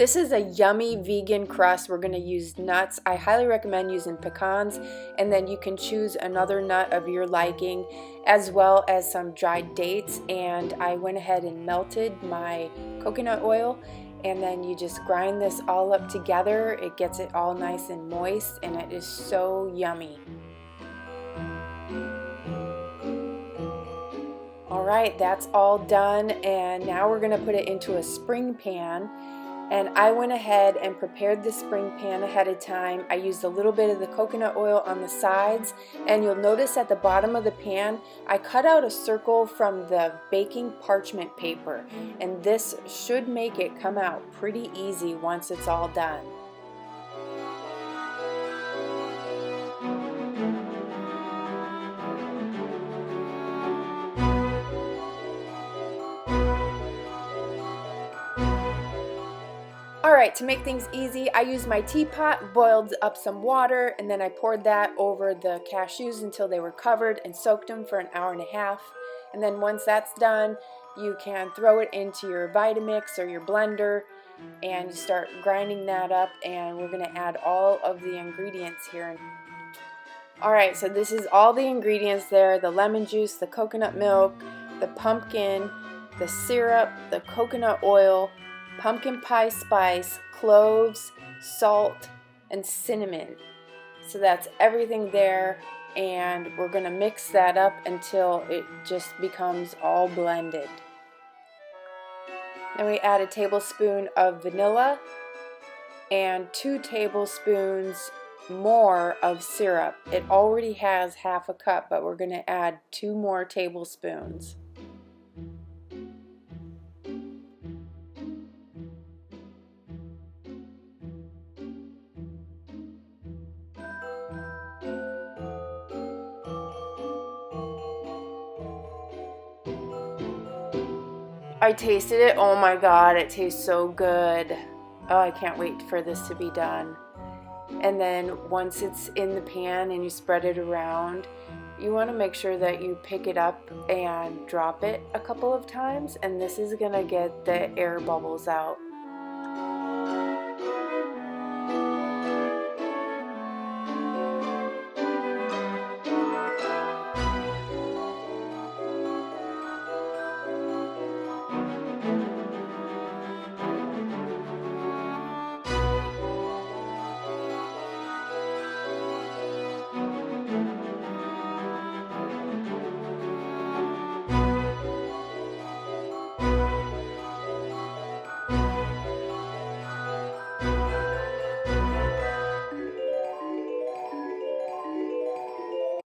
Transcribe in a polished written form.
This is a yummy vegan crust. We're going to use nuts. I highly recommend using pecans, and then you can choose another nut of your liking, as well as some dried dates. And I went ahead and melted my coconut oil, and then you just grind this all up together. It gets it all nice and moist, and it is so yummy. Alright, that's all done, and now we're going to put it into a spring pan. And I went ahead and prepared the spring pan ahead of time. I used a little bit of the coconut oil on the sides, and you'll notice at the bottom of the pan I cut out a circle from the baking parchment paper, and this should make it come out pretty easy once it's all done. Alright, to make things easy, I used my teapot, boiled up some water, and then I poured that over the cashews until they were covered and soaked them for an hour and a half. And then once that's done, you can throw it into your Vitamix or your blender and you start grinding that up, and we're going to add all of the ingredients here. Alright, so this is all the ingredients there: the lemon juice, the coconut milk, the pumpkin, the syrup, the coconut oil, pumpkin pie spice, cloves, salt, and cinnamon. So that's everything there, and we're going to mix that up until it just becomes all blended. Then we add a tablespoon of vanilla and 2 tablespoons more of syrup. It already has half a cup, but we're going to add 2 more tablespoons. I tasted it. Oh my god, it tastes so good. Oh, I can't wait for this to be done. And then once it's in the pan and you spread it around, you want to make sure that you pick it up and drop it a couple of times, and this is gonna get the air bubbles out.